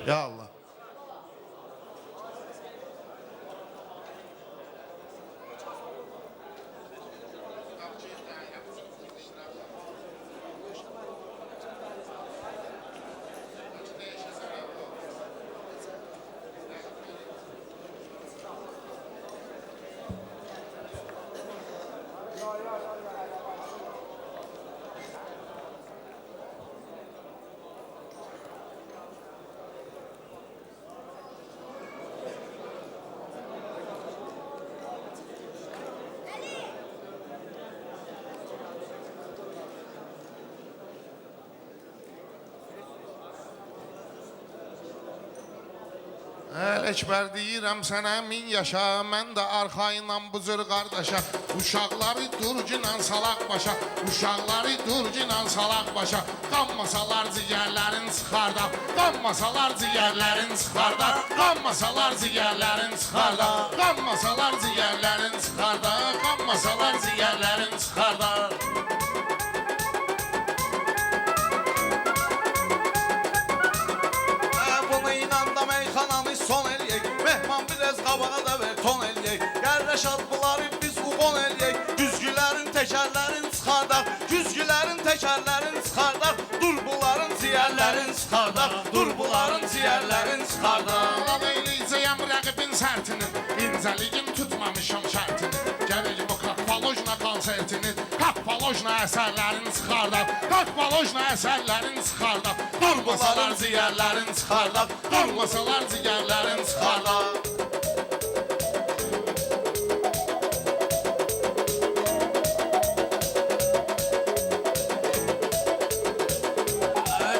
Ya Allah. Ələkbər deyirəm sənə min yaşa, mən də arxayla bu cür qardaşa. Uşaqları durginlə salaq başa, uşaqları durginlə salaq başa. Qanmasalar cigərlərin çıxarda, qanmasalar cigərlərin çıxarda, qanmasalar cigərlərin çıxarda, qanmasalar cigərlərin çıxarda, qanmasalar cigərlərin çıxarda. Son eləyək, mehman biraz qabağa da ver ton eləyək. Gərrəşad bunları biz uqon eləyək. Güzgülərin təkərlərin çıxardaq, güzgülərin təkərlərin çıxardaq. Dur bunların ciyərlərin çıxardaq, dur bunların ciyərlərin çıxardaq. Lan eyləyəcəyəm rəqibin sərtini, incəliyin tutmamışam şərtini. Gərək bu kakpalojna konsertini, kakpalojna əsərlərin çıxardaq, kakpalojna əsərlərin çıxardaq. Durmasalar ciyərlərin çıxardaq, durmasalar ciyərlərin çıxardaq.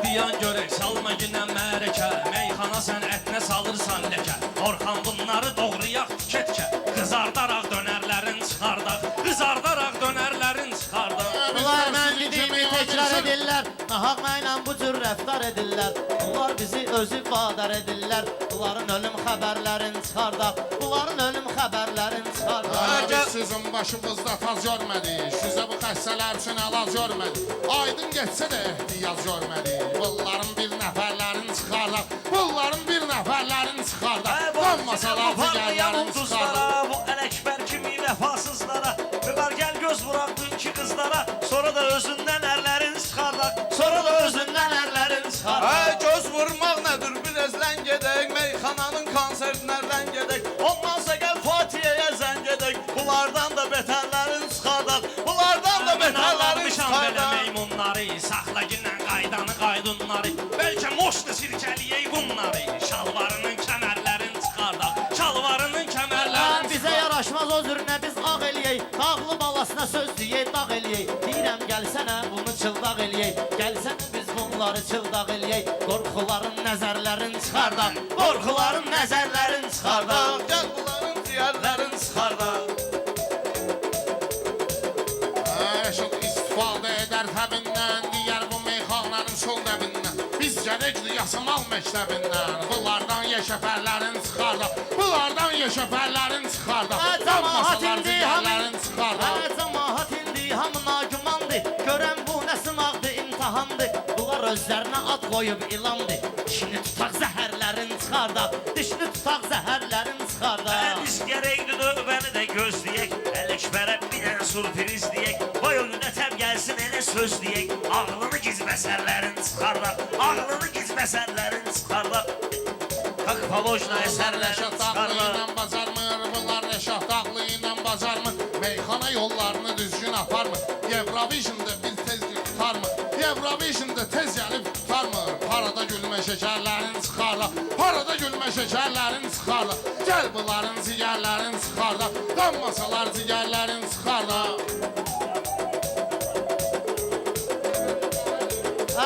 Diyan görək, salma günə mərəkə, meyxana sən ətinə salırsan ləkə. Orxan bunları doğrayaq tükətkə, qızardaraq dönərlərin çıxardaq, qızardaraq dönərlərin çıxardaq. Bunlar mən dediyimi təkrar edirlər, nahaqla bu cür rəftar edirlər. Bunlar bizi özü vadar edirlər, bunların ölüm xəbərlərin çıxardaq, bunların ölüm xəbərlərin çıxardaq. Biz sizin başımızda taz görmədik, sizə bu xəstələr üçün əlac görmədik. Aydın geçsə də ehtiyaz görmədik, bunların bir nəfərlərin çıxardaq, bunların bir nəfərlərin çıxardaq. Qanmasalar cigərlərin çıxardaq. Bu Ələkbər kimi vəfasızlara, müqar gəl göz vuraqdın ki qızlara, sonra da özündən ərlərin çıxardaq, sonra da özündən ərlərin çıxardaq. Göz vurmaq nədir, biraz lən gedək, meyxananın konsertlərdən gedək. Ondansa gəl Fatihəyə zəng gedək, bunlardan da betərlərin çıxardaq, bunlardan da betərlərin çıxardaq. Meymunları, saxla günlə qaydanı qaydunları, bəlkə moşda sirkəliyək bunları, şalvarının kəmərlərin çıxardaq, şalvarının kəmərlərin Bizə yaraşmaz o zürünə biz ağ eləyək, dağlı balasına söz deyək, dağ eləyək. Deyirəm gəlsənə bunu çıldaq eləyək, gəlsənə biz bunları çıldaq eləyək. Qorxuların nəzərlərin çıxardaq, qorxuların nəzərlərin çıxardaq. Gəl bunların ciyərlərin çıxardaq. Əşıq istifadə edər təbindən, digər bu meyxanların sol dəbindən. Biz gərəkli yasamal məktəbindən, bunlardan yeşəfərlərin çıxardaq, bunlardan yeşəfərlərin çıxardaq. Cəmahat Qanmasalar indi cigərlərin çıxardaq. Cəmahat indi hamına gümandır, görən bu nə sınaqdır, imtihandır. Bunlar özlərinə ad qoyub ilandır, dişini tutaq zəhərlərin çıxardaq, dişini tutaq zəhərlərin çıxardaq. Biz gərəkli növbəni də gözləyək, Ələkbərə bir dənə sürpriz deyək. Vay o günə təb gəlsin elə söz deyək, ağlını gizməsərlərin çıxardaq, ağlını gizməsərlərin çıxardaq. Kakpalojna əsərlərin Rəşad Dağlı çıxardaq. ilə bacarmır, bunlar Rəşad Dağlı ilə bacarmır. Meyxana yollarını düzgün aparmır, Eurovision'da bir tez tutarmır, Eurovision'da tez gəlib tutarmır. Parada gülmə şəkərlərin çıxardaq, parada gülmə şəkərlərin çıxardaq. Gəl bunların cigərlərin çıxardaq, qanmasalar cigərlərin çıxardaq.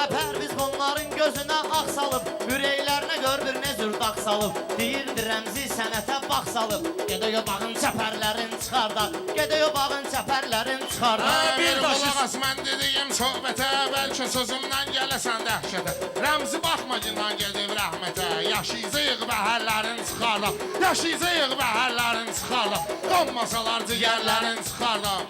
Əpər biz bunların gözünə ağ salıb, ürəklərinə gör bir ne cür dağ salıb. Deyirdi rəmzi sənətə bax salıb, gedək o bağın çəpərlərin çıxardaq, gedək o bağın çəpərlərin çıxardaq. Bir qulaq as mən dediyim söhbətə, bəlkə sözümdən gələsən dəhşətə. Rəmzi baxma gündən gedib rəhmətə, yaşayacaq bəhərlərin çıxardaq, yaşayacaq bəhərlərin çıxardaq. Qanmasalar cigərlərin çıxardaq.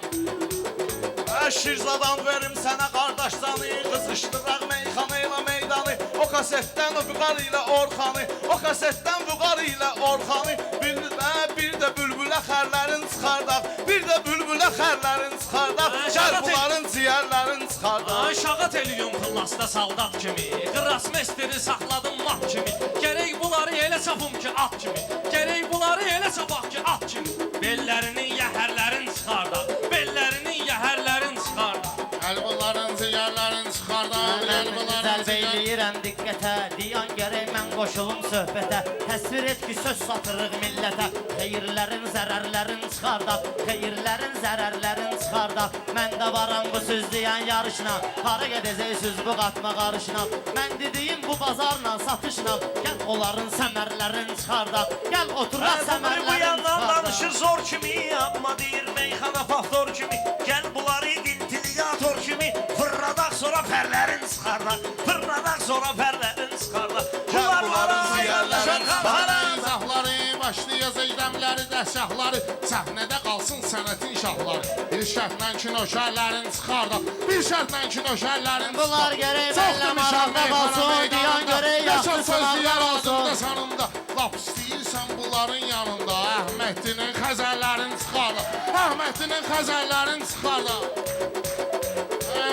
Şirzadan verim sənə qardaşsanı, qızışdıraq meyxana ilə meydanı. O kasetdən Vüqar ilə Orxanı, o kasetdən Vüqar ilə Orxanı, bir də bülbülə xərlərin çıxardaq, bir də bülbülə xərlərin çıxardaq, gəl bunların ciyərlərin çıxardaq. Şağat eliyum pıllasta saldat kimi, qıras mestiri saxladım mat kimi, gərək bunları elə çapım ki at kimi, gərək bunları elə çapaq ki at kimi, bellərinin yəhərlərin çıxardaq, bellərinin yəhərlərin çıxardaq. Gəl bunların ciyərlərin çıxardaq, gəl bunların Zəlb ciyərlərin eyləyirəm diqqətə, diyan gərək mən qoşulum söhbətə. Təsvir et ki, söz satırıq millətə. Xeyirlərin, zərərlərin çıxardaq, xeyirlərin, zərərlərin çıxardaq. Mən də varam bu söz deyən yarışla, hara gedəcəksiniz bu qatma qarışla. Mən dediyim bu bazarla, satışla, gəl onların səmərlərin çıxardaq. Gəl oturaq Bu səmərlərin yandan danışır çıxardaq. zor kimi, amma deyir meyxana faktor kimi. Gəl bunları ventiliyator kimi, fırladaq sonra pərlərin çıxardaq, fırladaq sonra pərlərin çıxardaq. Bunların Bunlar ziyərlərin xəbərlər. izahları, başlayaz eydəmləri, dəsgahları, səhnədə qalsın sənətin şahları. Bir şərtlə kinoşərlərin çıxardaq, bir şərtlə kinoşərlərin Bunlar gərək mənlə maraqda qalsın, diyan görək yaxşı sözlüyər olsun. ağzında sanında, lap istəyirsən bunların yanında. Əhməddinin xəzəllərin çıxardaq, Əhməddinin xəzəllərin çıxardaq.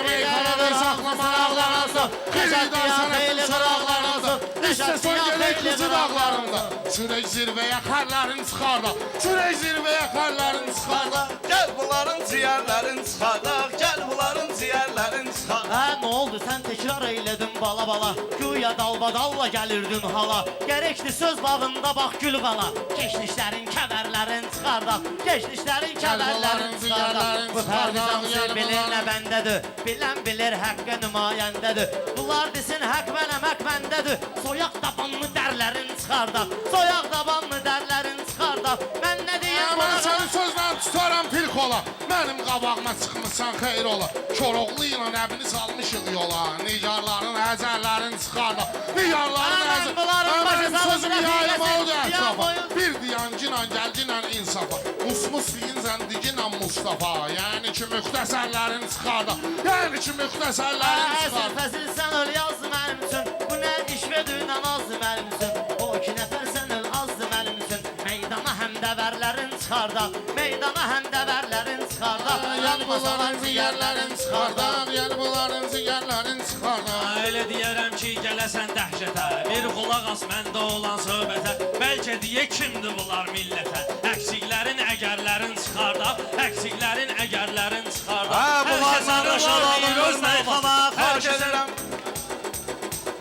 Meyxanada saxlamaq lazım, xeylidən sənətin çıraqlarında, İşte son gələk qızı dağlarında. Sürək zirvəyə xərlərin çıxardaq, sürək zirvəyə xərlərin çıxardaq. Gəl bunların ciyərlərin çıxardaq, gəl bunların ciyərlərin çıxardaq. Hə, nə oldu, sən təkrar eylədin bala-bala. Güya dalbadalla gəlirdin hala. Gərəkli söz bağında bax gül qala. Keçmişlərin kəvərlərin çıxardaq, keçmişlərin kəvərlərin çıxardaq. Bu pərdizan bilir nə bəndədir, bilən bilir həqqə nümayəndədir. Bunlar desin həq mənəm, həq məndədir. Soyaq tabanlı dərlərin çıxardaq, soyaq tabanlı dərlərin çıxardaq. Mən nə deyim Mən bana? səni sözlə tutaram pilk ola. Mənim qabağıma çıxmışsan xeyr ola. Koroğlu ilə nəbini salmışıq yola. Nigarların həzərlərin çıxardaq, nigarların Mən bunların başı Mənim salıb sözüm rəfiqəsi, yayım oldu diyan ətrafa. boyun. Bir diyancıyla gəlginlə insafa. Musmus deyin zəndiginlə Mustafa. Yəni ki müxtəsərlərin çıxardaq, yəni ki müxtəsərlərin Əsil çıxardaq. fəsil sən öl yazdı mənim üçün. Bu nə iş vedün namazdı mənim üçün. O iki nəfər sən öl azdı mənim üçün. Meydana həm dəvərlərin çıxardaq, meydana həm dəvərlərin çıxardaq. Yəni bunların ciyərlərin çıxardaq, yəni bunların ciyərlərin çıxardaq. Elə deyərəm ki, gələsən dəhşətə, bir qulaq as məndə olan söhbətə. Bəlkə deyə kimdir bunlar millətə? Əksiklərin, əgərlərin çıxardaq, əksiklərin, əgərlərin çıxardaq. Hə, bunlar Hər kəsənin sarhoş var adamın deyir öz öz meyxana, davası. hər kəsənin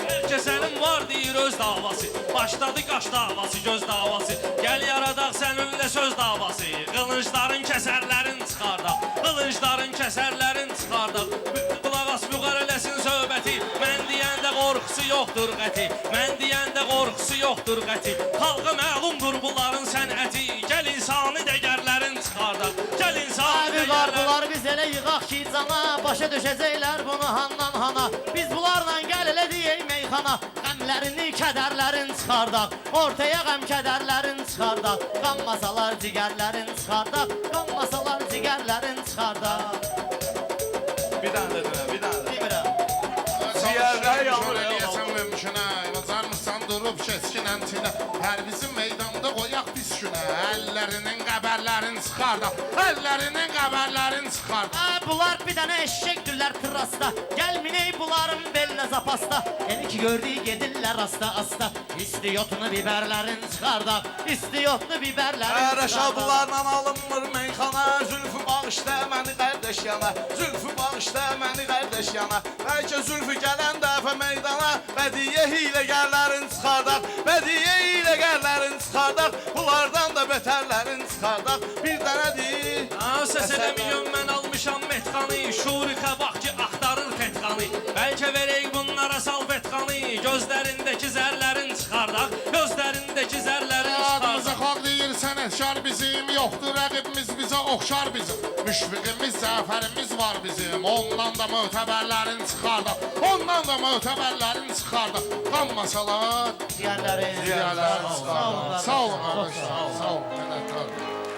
Hər kəsənin var deyir öz davası. Başladı qaş davası, göz davası. Gəl yaradaq səninlə söz davası. Qılıncların kəsərlərin çıxardaq, qılıncların kəsərlərin çıxardaq. Qulaq as, vüqar eləsin söhbəti. Mən deyəndə qorxusu yoxdur qəti, mən deyəndə qorxusu yoxdur qəti. Xalqa məlumdur bunların sənəti. Gəl insani dəgərlərin çıxardaq, gəl insani Abi var dəgərlərin. bunlar biz elə yığaq ki cana. Başa düşəcəklər bunu handan hana. Biz bunlarla gəl elə deyək meyxana. Qəmlərini, kədərlərin çıxardaq. Ortaya qəm kədərlərin çıxardaq. Qanmasalar cigərlərin çıxardaq. Qanmasalar cigərlərin çıxardaq. bir dənə də dinə, bir dənə də. Demirəm. Ciyərlər yanır, eləyəsən mümkünə. Bacarmısan durub keskin əmtinə. Hər bizim meydanda qoyaq biz günə. Əllərinin qəbərlərin çıxardaq, əllərinin qəbərlərin çıxardaq. Bunlar bir dənə eşşəkdirlər terrasda. Gəl miney bunların belinə zapasta. Elə ki gördük gedirlər asta-asta. İstiyotunu biberlərin çıxardaq, istiyotunu biberlərin Rəşa bunlarla alınmır meyxana, Zülfü bağışla məni qardaş yana, Zülfü bağışla məni qardaş yana. Bəlkə Zülfü gələn dəfə meydana, bədiyyə hiləgərlərin çıxardaq, bədiyyə hiləgərlərin çıxardaq, bunlardan da betərlərin çıxardaq. Bir dənədir. Səs eləmiyorum mən almışam metxanı, şurika bax ki axtarır fetxanı. Bəlkə verək bunlara salfetxanı, gözlərindəki zərlərin çıxardaq, gözlərindəki zərlərin Adımıza çıxardaq. xalq deyir sənətkar bizim, yoxdur rəqibimiz bizə oxşar bizim. Müşfiqimiz, zəfərimiz var bizim, ondan da mötəbərlərin çıxardaq, ondan da mötəbərlərin çıxardaq. Qanmasalar, Diyərlərin diyərlərin çıxardaq. Sağ olun, Çox qardaşlar, sağ olun.